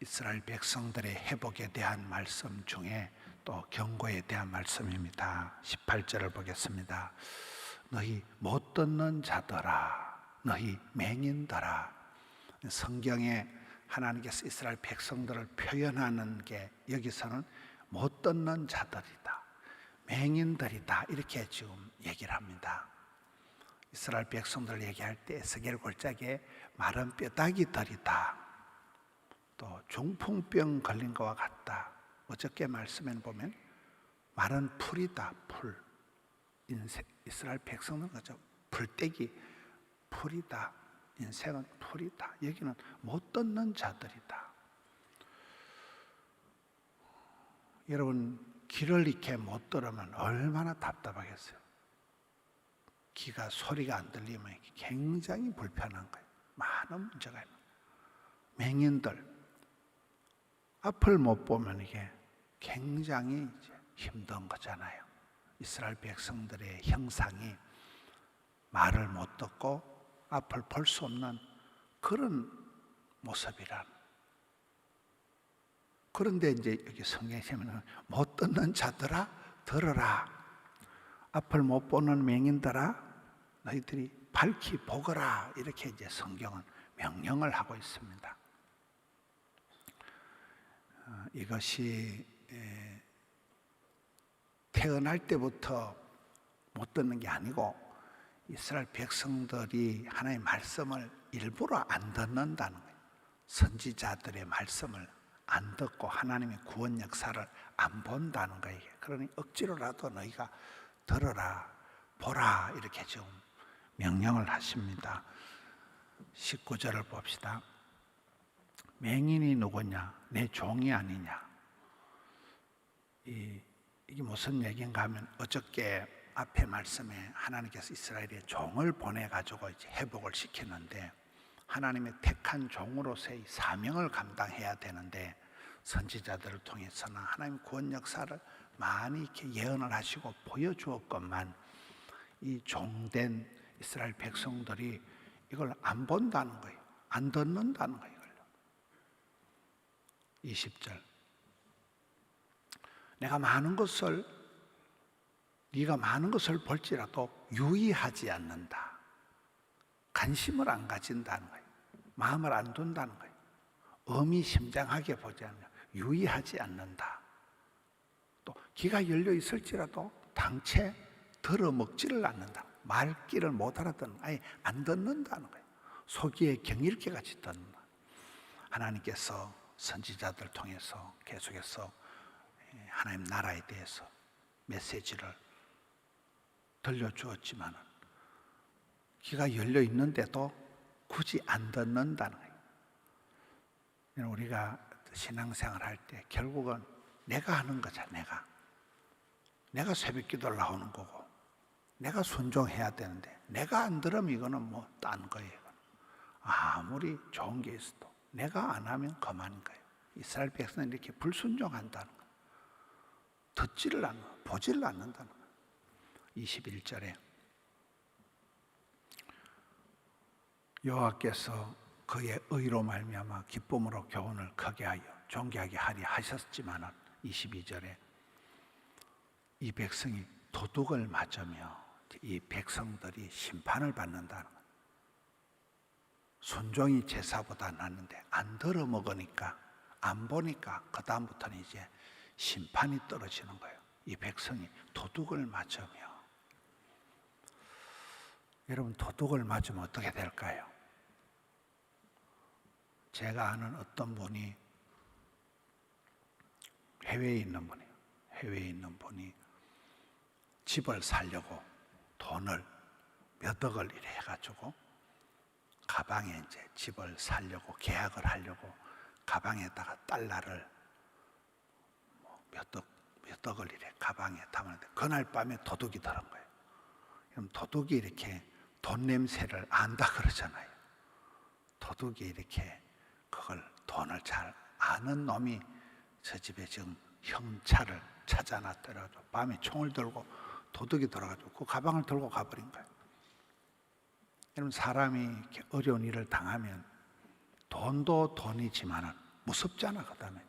이스라엘 백성들의 회복에 대한 말씀 중에 또 경고에 대한 말씀입니다. 18절을 보겠습니다. 너희 못 듣는 자들아, 너희 맹인들아. 성경에 하나님께서 이스라엘 백성들을 표현하는 게 여기서는 못 듣는 자들이다, 맹인들이다, 이렇게 지금 얘기를 합니다. 이스라엘 백성들 얘기할 때 에스겔 골짜기에 마른 뼈다귀들이다, 또 중풍병 걸린 것과 같다. 어저께 말씀에 보면 마른 풀이다, 풀. 이스라엘 백성들은 그저 풀떼기, 풀이다. 인생은 풀이다. 여기는 못 듣는 자들이다. 여러분, 귀를 이렇게 못 들으면 얼마나 답답하겠어요. 귀가 소리가 안 들리면 굉장히 불편한 거예요. 많은 문제가 있는 거예요. 맹인들, 앞을 못 보면 이게 굉장히 힘든 거잖아요. 이스라엘 백성들의 형상이 말을 못 듣고 앞을 볼 수 없는 그런 모습이란. 그런데 이제 여기 성경에 보면 못 듣는 자들아 들으라, 앞을 못 보는 맹인들아 너희들이 밝히 보거라, 이렇게 이제 성경은 명령을 하고 있습니다. 이것이 태어날 때부터 못 듣는 게 아니고 이스라엘 백성들이 하나님의 말씀을 일부러 안 듣는다는 거예요. 선지자들의 말씀을 안 듣고 하나님의 구원 역사를 안 본다는 거예요. 그러니 억지로라도 너희가 들어라, 보라, 이렇게 지금 명령을 하십니다. 19절을 봅시다. 맹인이 누구냐? 내 종이 아니냐? 이게 무슨 얘기인가 하면 어저께 앞에 말씀에 하나님께서 이스라엘의 종을 보내가지고 이제 회복을 시키는데 하나님의 택한 종으로서의 사명을 감당해야 되는데 선지자들을 통해서는 하나님 구원 역사를 많이 이렇게 예언을 하시고 보여주었건만 이 종된 이스라엘 백성들이 이걸 안 본다는 거예요. 안 듣는다는 거예요. 20절. 네가 많은 것을 볼지라도 유의하지 않는다. 관심을 안 가진다는 거예요. 마음을 안 둔다는 거예요. 의미심장하게 보지 않는다. 유의하지 않는다. 또 귀가 열려 있을지라도 당체 들어먹지를 않는다. 말귀를 못 알아듣는, 아예 안 듣는다는 거예요. 소기에 경일개 같이 듣는다. 하나님께서 선지자들 통해서 계속해서 하나님 나라에 대해서 메시지를 들려주었지만 귀가 열려 있는데도 굳이 안 듣는다는 거예요. 우리가 신앙생활 할 때 결국은 내가 하는 거잖아. 내가 새벽기도를 나오는 거고 내가 순종해야 되는데 내가 안 들으면 이거는 뭐 딴 거예요. 아무리 좋은 게 있어도 내가 안 하면 그만인 거예요. 이스라엘 백성은 이렇게 불순종한다는 거예요. 듣지를 않고 보지를 않는다는 거예요. 21절에 여호와께서 그의 의로 말미암아 기쁨으로 교훈을 크게 하여 존귀하게 하리 하셨지만은 22절에 이 백성이 도둑을 맞으며 이 백성들이 심판을 받는다는 거예요. 순종이 제사보다 낫는데 안 들어먹으니까 안 보니까 그 다음부터는 이제 심판이 떨어지는 거예요. 이 백성이 도둑을 맞으며. 여러분, 도둑을 맞으면 어떻게 될까요? 제가 아는 어떤 분이 해외에 있는 분이 집을 사려고 돈을 몇 억을 이래 해가지고 가방에 이제 집을 사려고 계약을 하려고 가방에다가 달러를 몇 억을 이래 가방에 담았는데 그날 밤에 도둑이 들은 거예요. 그럼 도둑이 이렇게 돈 냄새를 안다 그러잖아요. 도둑이 이렇게 그걸 돈을 잘 아는 놈이 저 집에 지금 형차를 찾아놨더라도 밤에 총을 들고 도둑이 들어가지고 그 가방을 들고 가버린 거예요. 여러분, 사람이 이렇게 어려운 일을 당하면 돈도 돈이지만은 무섭잖아. 그다음에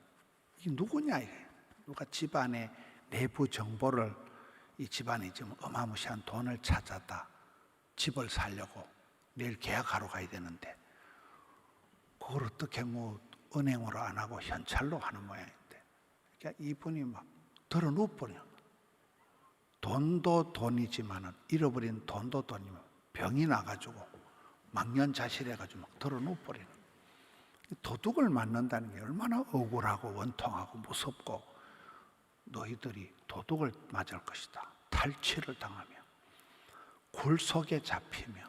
이게 누구냐 이게. 누가 집안의 내부 정보를 이 집안이 지금 어마무시한 돈을 찾아다 집을 살려고 내일 계약하러 가야 되는데 그걸 어떻게 뭐 은행으로 안 하고 현찰로 하는 모양인데 그러니까 이분이 막 들어 누워버려. 돈도 돈이지만은 잃어버린 돈도 돈이면 병이 나가지고 망연자실해가지고 막 들어 누워버리는. 도둑을 맞는다는 게 얼마나 억울하고 원통하고 무섭고 너희들이 도둑을 맞을 것이다. 탈취를 당하며 굴 속에 잡히며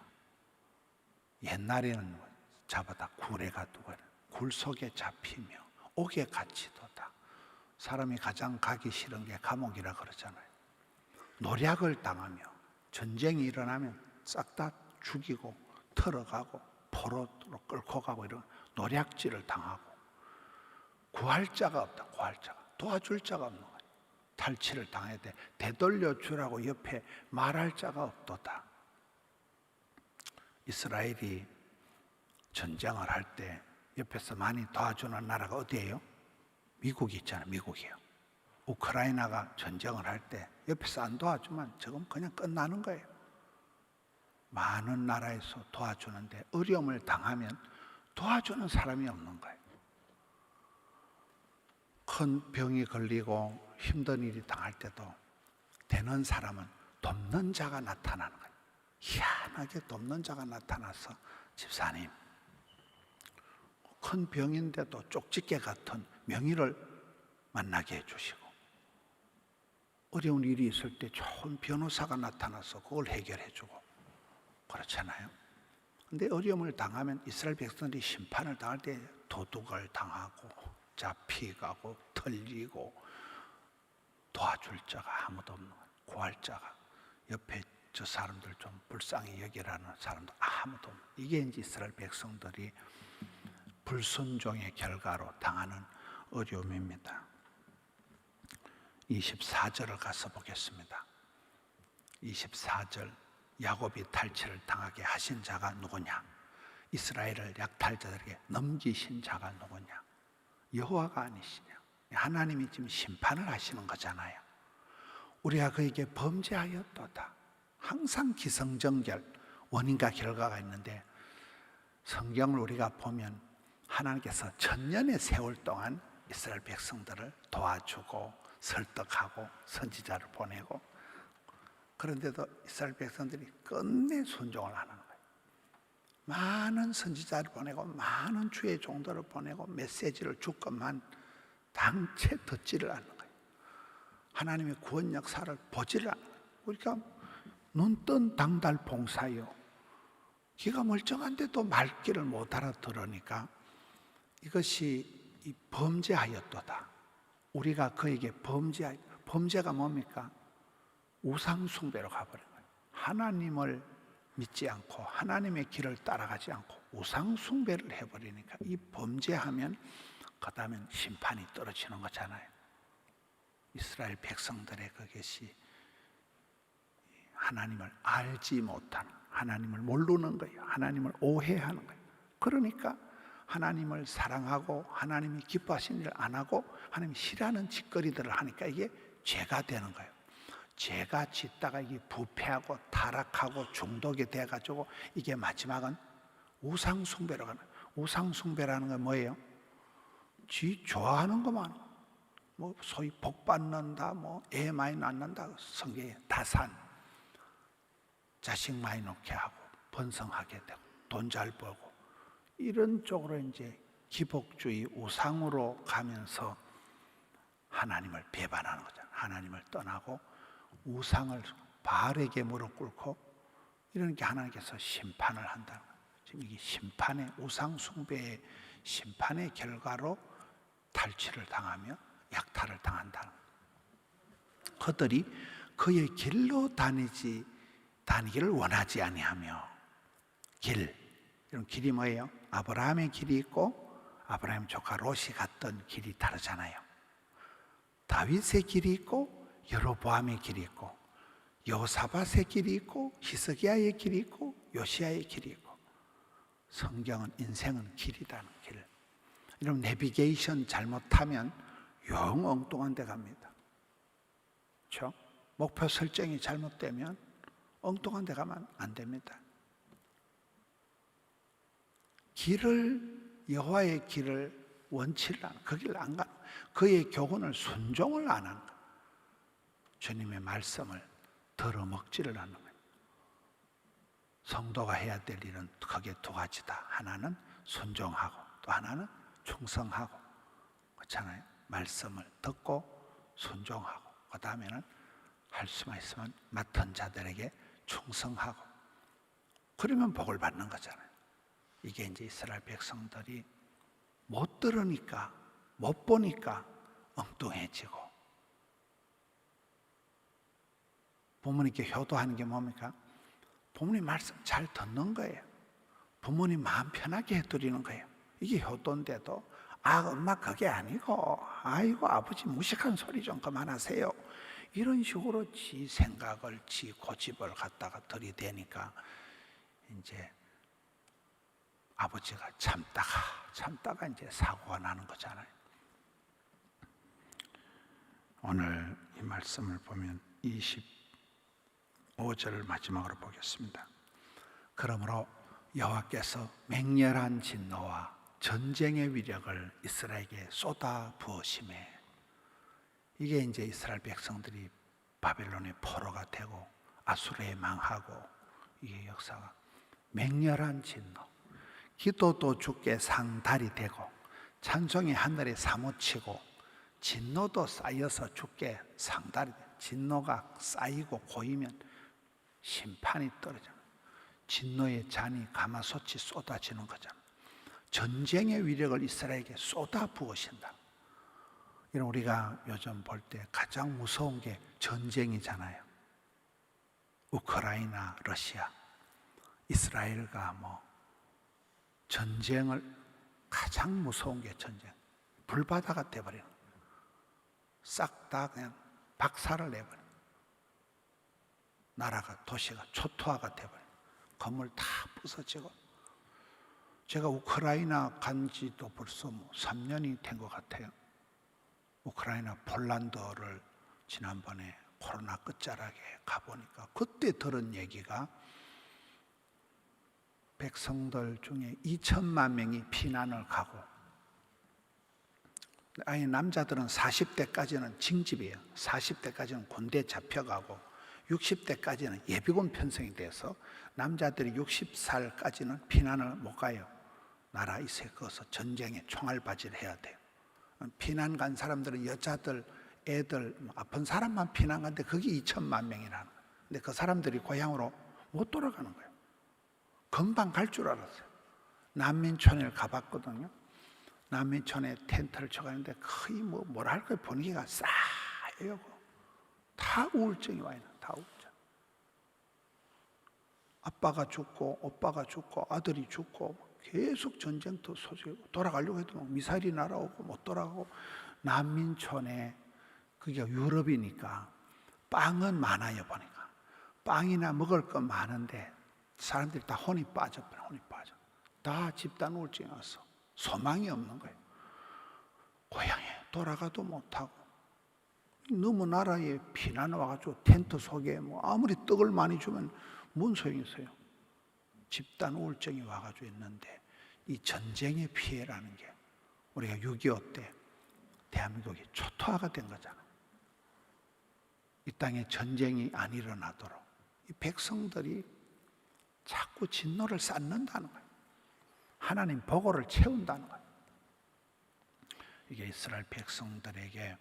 옛날에는 잡아다 굴에가 두고 굴 속에 잡히며 옥에 갇히도다. 사람이 가장 가기 싫은 게 감옥이라 그러잖아요. 노략을 당하며 전쟁이 일어나면 싹 다 죽이고 털어가고 포로로 끌고 가고 이런 노략질을 당하고 구할 자가 없다. 구할 자가 도와줄 자가 없는 거예요. 탈취를 당해야 돼. 되돌려 주라고 옆에 말할 자가 없도다. 이스라엘이 전쟁을 할 때 옆에서 많이 도와주는 나라가 어디예요? 미국이 있잖아요. 미국이요. 우크라이나가 전쟁을 할 때 옆에서 안 도와주면 저건 그냥 끝나는 거예요. 많은 나라에서 도와주는데 어려움을 당하면 도와주는 사람이 없는 거예요. 큰 병이 걸리고 힘든 일이 당할 때도 되는 사람은 돕는 자가 나타나는 거예요. 희한하게 돕는 자가 나타나서 집사님 큰 병인데도 쪽집게 같은 명의를 만나게 해주시고 어려운 일이 있을 때 좋은 변호사가 나타나서 그걸 해결해주고 그렇잖아요. 근데 어려움을 당하면 이스라엘 백성들이 심판을 당할 때 도둑을 당하고 잡히가고 털리고 도와줄 자가 아무도 없는 거예요. 구할 자가 옆에 저 사람들 좀 불쌍히 여기라는 사람도 아무도 없는 거예요. 이게 이제 이스라엘 백성들이 불순종의 결과로 당하는 어려움입니다. 24절을 가서 보겠습니다. 24절 야곱이 탈취를 당하게 하신 자가 누구냐? 이스라엘을 약탈자들에게 넘기신 자가 누구냐? 여호와가 아니시냐? 하나님이 지금 심판을 하시는 거잖아요. 우리가 그에게 범죄하였도다. 항상 기승전결, 원인과 결과가 있는데 성경을 우리가 보면 하나님께서 천년의 세월 동안 이스라엘 백성들을 도와주고 설득하고 선지자를 보내고 그런데도 이스라엘 백성들이 끝내 순종을 하는 거예요. 많은 선지자를 보내고 많은 주의 종들을 보내고 메시지를 주건만 당최 듣지를 않는 거예요. 하나님의 구원 역사를 보지를 않는 거예요. 우리가 눈뜬 당달봉사요. 귀가 멀쩡한데도 말귀를 못 알아들으니까 이것이 이 범죄하였도다. 우리가 그에게 범죄가 뭡니까? 우상숭배로 가버린 거예요. 하나님을 믿지 않고 하나님의 길을 따라가지 않고 우상숭배를 해버리니까 이 범죄하면 그 다음엔 심판이 떨어지는 거잖아요. 이스라엘 백성들의 그것이 하나님을 알지 못하는, 하나님을 모르는 거예요. 하나님을 오해하는 거예요. 그러니까 하나님을 사랑하고 하나님이 기뻐하시는 일을 안 하고 하나님이 싫어하는 짓거리들을 하니까 이게 죄가 되는 거예요. 죄가 짓다가 이게 부패하고 타락하고 중독이 돼가지고 이게 마지막은 우상숭배로 가는 거예요. 우상숭배라는 건 뭐예요? 지 좋아하는 것만 뭐 소위 복 받는다, 뭐 애 많이 낳는다, 성경에 다산, 자식 많이 낳게 하고 번성하게 되고 돈 잘 벌고 이런 쪽으로 이제 기복주의 우상으로 가면서 하나님을 배반하는 거잖아요. 하나님을 떠나고 우상을 바알에게 무릎 꿇고 이런 게 하나님께서 심판을 한다는 거예요. 지금 이게 심판의 우상 숭배의 심판의 결과로 탈취를 당하며 약탈을 당한다는 거예요. 그들이 그의 길로 다니기를 원하지 아니하며 이런 길이 뭐예요? 아브라함의 길이 있고 아브라함 조카 롯이 갔던 길이 다르잖아요. 다윗의 길이 있고 여로보암의 길이 있고 여호사밧의 길이 있고 히스기야의 길이 있고 요시야의 길이 있고 성경은 인생은 길이라는 길. 이런 내비게이션 잘못하면 영 엉뚱한 데 갑니다. 그렇죠? 목표 설정이 잘못되면 엉뚱한 데 가면 안 됩니다. 여호와의 길을 원치를 않아. 그 길을 안 가는, 그의 교훈을 순종을 안 하는 거예요. 주님의 말씀을 들어먹지를 않는 거예요. 성도가 해야 될 일은 크게 두 가지다. 하나는 순종하고 또 하나는 충성하고. 그렇잖아요. 말씀을 듣고 순종하고, 그 다음에는 할 수만 있으면 맡은 자들에게 충성하고. 그러면 복을 받는 거잖아요. 이게 이제 이스라엘 백성들이 못 들으니까, 못 보니까 엉뚱해지고. 부모님께 효도하는 게 뭡니까? 부모님 말씀 잘 듣는 거예요. 부모님 마음 편하게 해드리는 거예요. 이게 효도인데도, 엄마 그게 아니고, 아이고 아버지 무식한 소리 좀 그만하세요, 이런 식으로 지 생각을, 지 고집을 갖다가 들이대니까 이제 아버지가 참다가 이제 사고가 나는 거잖아요. 오늘 이 말씀을 보면 25절 마지막으로 보겠습니다. 그러므로 여호와께서 맹렬한 진노와 전쟁의 위력을 이스라엘에게 쏟아 부으심에, 이게 이제 이스라엘 백성들이 바벨론의 포로가 되고 아수르에 망하고, 이게 역사가 맹렬한 진노, 기도도 주께 상달이 되고 찬송이 하늘에 사무치고 진노도 쌓여서 주께 상달이 돼. 진노가 쌓이고 고이면 심판이 떨어져. 진노의 잔이 가마솥이 쏟아지는 거잖아. 전쟁의 위력을 이스라엘에게 쏟아 부으신다. 이런 우리가 요즘 볼 때 가장 무서운 게 전쟁이잖아요. 우크라이나, 러시아, 이스라엘과 전쟁을, 가장 무서운 게 전쟁. 불바다가 돼버리는 거예요. 싹 다 그냥 박살을 내버려요. 나라가, 도시가 초토화가 돼버려요. 건물 다 부서지고. 제가 우크라이나 간 지도 벌써 3년이 된 것 같아요. 우크라이나 폴란드를 지난번에 코로나 끝자락에 가보니까 그때 들은 얘기가 백성들 중에 2천만 명이 피난을 가고, 아예 남자들은 40대까지는 징집이에요. 40대까지는 군대 잡혀가고 60대까지는 예비군 편성이 돼서 남자들이 60살까지는 피난을 못 가요. 나라 있어요. 거기서 전쟁에 총알바지를 해야 돼요. 피난 간 사람들은 여자들, 애들, 아픈 사람만 피난 간데 그게 2천만 명이라는 거예요. 근데 그 사람들이 고향으로 못 돌아가는 거예요. 금방 갈 줄 알았어요. 난민촌을 가봤거든요. 난민촌에 텐트를 쳐가는데 거의 뭐랄까요, 분위기가 싸해요. 다 우울증이 와 있는, 다 우울증. 아빠가 죽고 오빠가 죽고 아들이 죽고 계속 전쟁터 소식이고, 돌아가려고 해도 미사일이 날아오고 못 돌아가고. 난민촌에, 그게 유럽이니까 빵은 많아요. 보니까 빵이나 먹을 거 많은데 사람들이 다 혼이 빠져버려. 혼이 빠져. 다 집단 우울증이 와서 소망이 없는 거예요. 고향에 돌아가도 못하고, 너무 나라에 피난 와가지고 텐트 속에 아무리 떡을 많이 주면 뭔 소용이 있어요. 집단 우울증이 와가지고 있는데, 이 전쟁의 피해라는 게 우리가 6.25 때 대한민국이 초토화가 된 거잖아요. 이 땅에 전쟁이 안 일어나도록 이 백성들이 자꾸 진노를 쌓는다는 거예요. 하나님 보고를 채운다는 거예요. 이게 이스라엘 백성들에게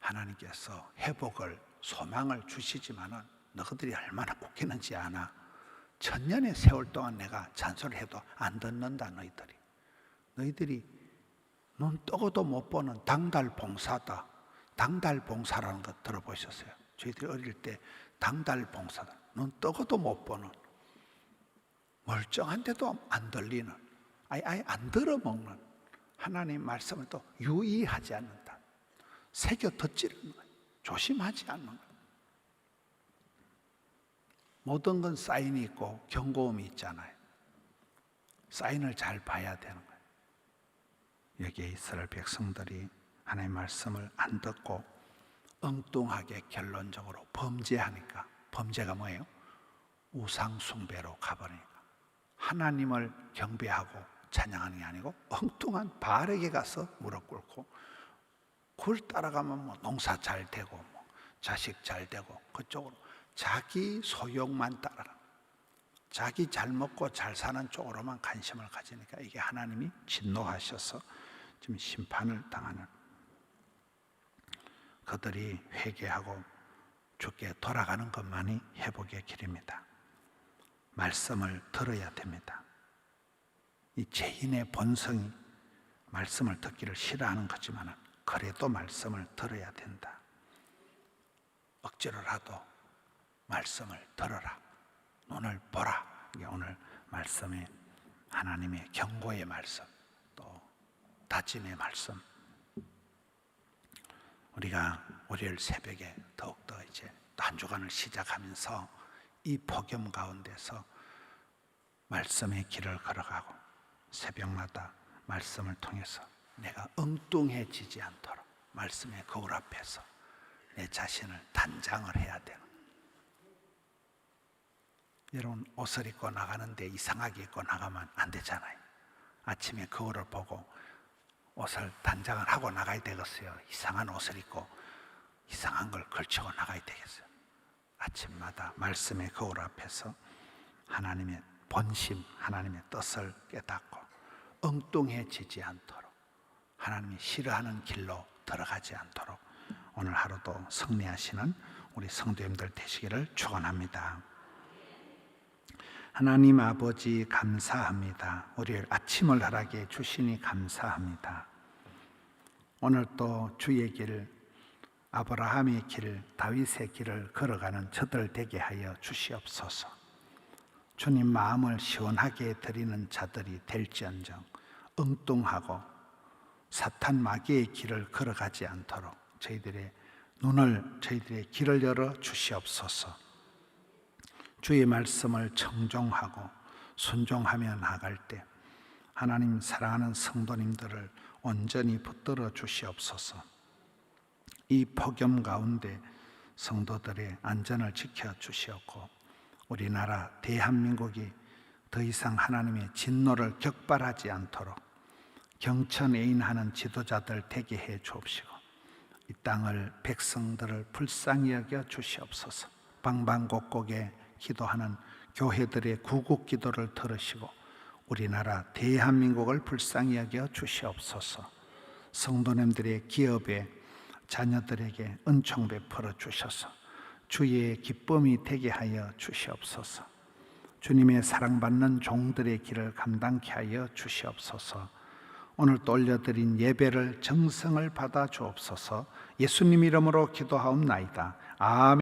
하나님께서 회복을, 소망을 주시지만은 너희들이 얼마나 웃기는지 아나. 천년의 세월 동안 내가 잔소리해도 안 듣는다. 너희들이 눈 뜨고도 못 보는 당달봉사다. 당달봉사라는 거 들어보셨어요? 저희들이 어릴 때 당달봉사다. 눈 뜨고도 못 보는, 멀쩡한데도 안 들리는, 아예 안 들어먹는 하나님 말씀을 또 유의하지 않는다. 새겨 듣지를 않는 거예요. 조심하지 않는 거예요. 모든 건 사인이 있고 경고음이 있잖아요. 사인을 잘 봐야 되는 거예요. 여기에 이스라엘 백성들이 하나님의 말씀을 안 듣고 엉뚱하게 결론적으로 범죄하니까, 범죄가 뭐예요? 우상 숭배로 가버리니까 하나님을 경배하고 찬양하는 게 아니고 엉뚱한 바알에게 가서 무릎 꿇고, 그걸 따라가면 뭐 농사 잘 되고 뭐 자식 잘 되고 그쪽으로 자기 소욕만 따라가, 자기 잘 먹고 잘 사는 쪽으로만 관심을 가지니까 이게 하나님이 진노하셔서 지금 심판을 당하는, 그들이 회개하고 주께 돌아가는 것만이 회복의 길입니다. 말씀을 들어야 됩니다. 이 죄인의 본성이 말씀을 듣기를 싫어하는 거지만 그래도 말씀을 들어야 된다. 억지로라도 말씀을 들어라, 눈을 보라. 이게 오늘 말씀의 하나님의 경고의 말씀, 또 다짐의 말씀. 우리가 월요일 새벽에 더욱더 이제 또 한 주간을 시작하면서 이 폭염 가운데서 말씀의 길을 걸어가고 새벽마다 말씀을 통해서 내가 엉뚱해지지 않도록 말씀의 거울 앞에서 내 자신을 단장을 해야 되는. 여러분, 옷을 입고 나가는데 이상하게 입고 나가면 안 되잖아요. 아침에 거울을 보고 옷을 단장을 하고 나가야 되겠어요? 이상한 옷을 입고 이상한 걸 걸치고 나가야 되겠어요? 아침마다 말씀의 거울 앞에서 하나님의 본심, 하나님의 뜻을 깨닫고 엉뚱해지지 않도록, 하나님이 싫어하는 길로 들어가지 않도록 오늘 하루도 승리하시는 우리 성도님들 되시기를 축원합니다. 하나님 아버지 감사합니다. 우리 아침을 허락해 주시니 감사합니다. 오늘 또 주의 길, 아브라함의 길, 다윗의 길을 걸어가는 저들 되게 하여 주시옵소서. 주님 마음을 시원하게 드리는 자들이 될지언정 엉뚱하고 사탄 마귀의 길을 걸어가지 않도록 저희들의 눈을, 저희들의 길을 열어 주시옵소서. 주의 말씀을 청종하고 순종하며 나갈 때 하나님 사랑하는 성도님들을 온전히 붙들어 주시옵소서. 이 폭염 가운데 성도들의 안전을 지켜 주시옵고 우리나라 대한민국이 더 이상 하나님의 진노를 격발하지 않도록 경천애인하는 지도자들 되게 해 주옵시고 이 땅을, 백성들을 불쌍히 여겨 주시옵소서. 방방곡곡에 기도하는 교회들의 구국 기도를 들으시고 우리나라 대한민국을 불쌍히 여겨 주시옵소서. 성도님들의 기업에 자녀들에게 은총 베풀어 주셔서 주의 기쁨이 되게 하여 주시옵소서. 주님의 사랑받는 종들의 길을 감당케 하여 주시옵소서. 오늘 또 올려드린 예배를 정성을 받아 주옵소서. 예수님 이름으로 기도하옵나이다. 아멘.